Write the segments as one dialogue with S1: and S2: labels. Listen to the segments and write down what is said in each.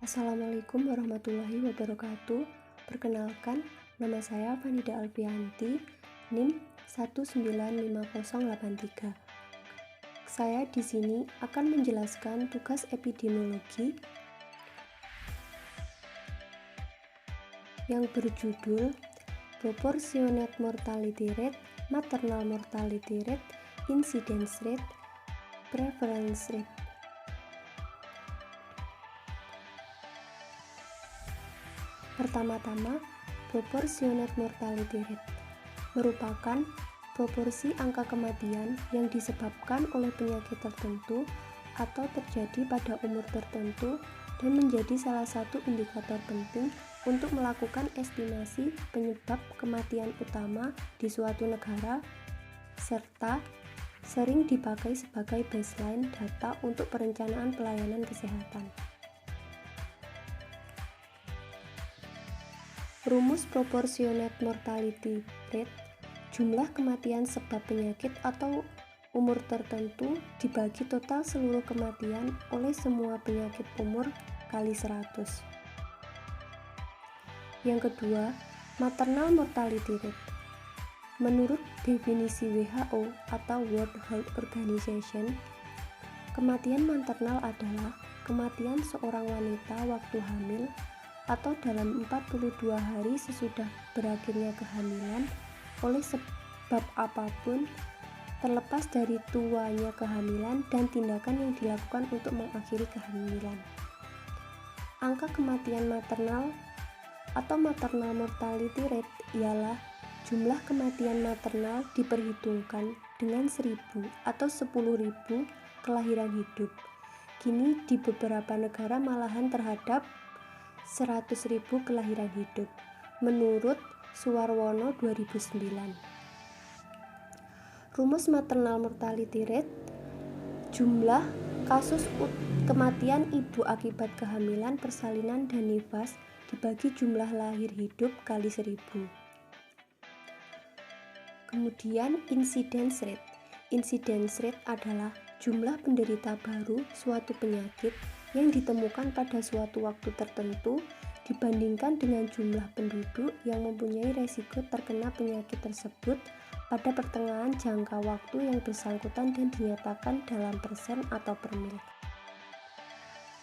S1: Assalamualaikum warahmatullahi wabarakatuh. Perkenalkan, nama saya Fanida Alfianti, NIM 1950883. Saya di sini akan menjelaskan tugas epidemiologi yang berjudul Proportionate Mortality Rate, Maternal Mortality Rate, Incidence Rate, Prevalence Rate. Pertama-tama, proportionate mortality rate merupakan proporsi angka kematian yang disebabkan oleh penyakit tertentu atau terjadi pada umur tertentu dan menjadi salah satu indikator penting untuk melakukan estimasi penyebab kematian utama di suatu negara, serta sering dipakai sebagai baseline data untuk perencanaan pelayanan kesehatan. Rumus proportionate mortality rate, jumlah kematian sebab penyakit atau umur tertentu dibagi total seluruh kematian oleh semua penyakit umur kali 100. Yang kedua, maternal mortality rate. Menurut definisi WHO atau World Health Organization, kematian maternal adalah kematian seorang wanita waktu hamil atau dalam 42 hari sesudah berakhirnya kehamilan oleh sebab apapun, terlepas dari tuanya kehamilan dan tindakan yang dilakukan untuk mengakhiri kehamilan. Angka kematian maternal atau maternal mortality rate ialah jumlah kematian maternal diperhitungkan dengan 1000 atau 10.000 kelahiran hidup. Kini di beberapa negara malahan terhadap 100.000 kelahiran hidup, menurut Suwarwono 2009. Rumus maternal mortality rate, jumlah kasus kematian ibu akibat kehamilan, persalinan, dan nifas dibagi jumlah lahir hidup kali 1000. Kemudian incidence rate. Incidence rate adalah jumlah penderita baru suatu penyakit yang ditemukan pada suatu waktu tertentu dibandingkan dengan jumlah penduduk yang mempunyai resiko terkena penyakit tersebut pada pertengahan jangka waktu yang bersangkutan dan dinyatakan dalam persen atau per mil.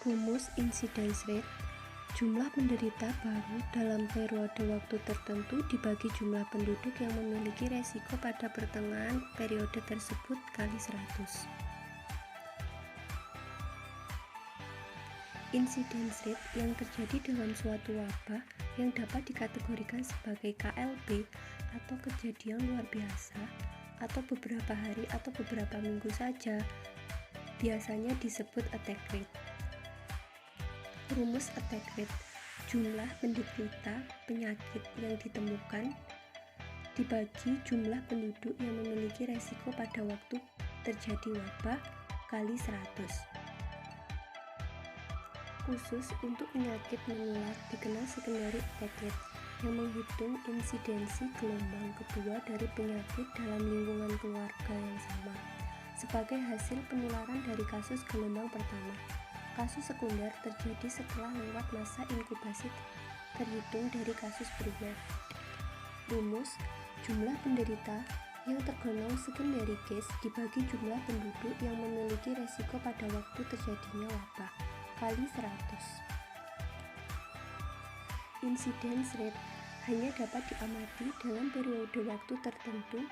S1: Rumus incidence rate, jumlah penderita baru dalam periode waktu tertentu dibagi jumlah penduduk yang memiliki resiko pada pertengahan periode tersebut kali 100. Incidence rate yang terjadi dalam suatu wabah yang dapat dikategorikan sebagai KLB atau kejadian luar biasa atau beberapa hari atau beberapa minggu saja biasanya disebut attack rate. Rumus attack rate, jumlah penderita penyakit yang ditemukan dibagi jumlah penduduk yang memiliki resiko pada waktu terjadi wabah kali 100. Khusus untuk penyakit menular dikenal secondary attack rate yang menghitung insidensi gelombang kedua dari penyakit dalam lingkungan keluarga yang sama sebagai hasil penularan dari kasus gelombang pertama. Kasus sekunder terjadi setelah lewat masa inkubasi terhitung dari kasus primer. Rumus, jumlah penderita yang tergolong secondary case dibagi jumlah penduduk yang memiliki resiko pada waktu terjadinya wabah kali 100. Incidence rate hanya dapat diamati dalam periode waktu tertentu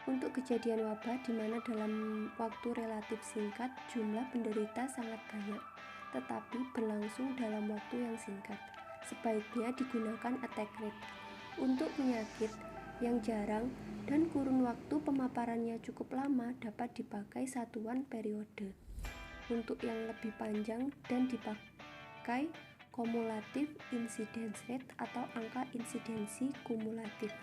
S1: untuk kejadian wabah di mana dalam waktu relatif singkat jumlah penderita sangat banyak, tetapi berlangsung dalam waktu yang singkat. Sebaiknya digunakan attack rate. Untuk penyakit yang jarang dan kurun waktu pemaparannya cukup lama dapat dipakai satuan periode. Untuk yang lebih panjang dan dipakai cumulative incidence rate atau angka insidensi kumulatif.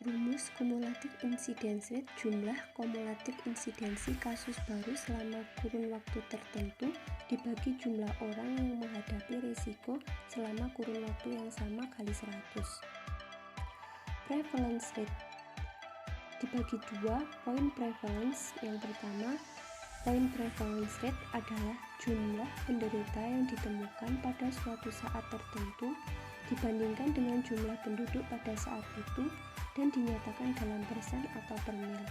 S1: Rumus cumulative incidence rate, jumlah kumulatif insidensi kasus baru selama kurun waktu tertentu dibagi jumlah orang yang menghadapi risiko selama kurun waktu yang sama kali 100. Prevalence rate dibagi dua, poin prevalence yang pertama Time prevalence rate adalah jumlah penderita yang ditemukan pada suatu saat tertentu dibandingkan dengan jumlah penduduk pada saat itu dan dinyatakan dalam persen atau per mil.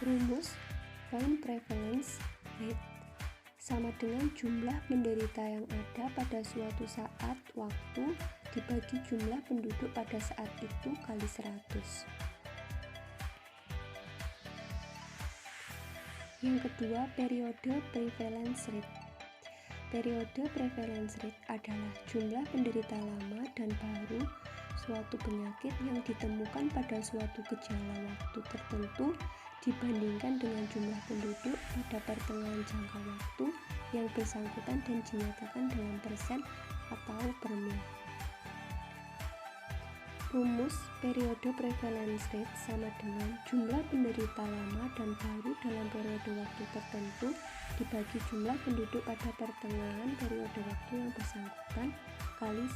S1: Rumus time prevalence rate sama dengan jumlah penderita yang ada pada suatu saat waktu dibagi jumlah penduduk pada saat itu kali 100. Yang kedua, periode prevalence rate. Periode prevalence rate adalah jumlah penderita lama dan baru suatu penyakit yang ditemukan pada suatu gejala waktu tertentu dibandingkan dengan jumlah penduduk pada pertengahan jangka waktu yang bersangkutan dan dinyatakan dalam persen atau per mil. Rumus periode prevalence rate sama dengan jumlah penderita lama dan baru dalam periode waktu tertentu dibagi jumlah penduduk pada pertengahan periode waktu yang bersangkutan kali 100.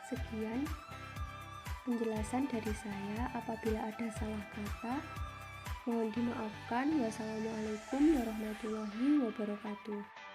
S1: Sekian penjelasan dari saya. Apabila ada salah kata, mohon dimaafkan. Wassalamualaikum warahmatullahi wabarakatuh.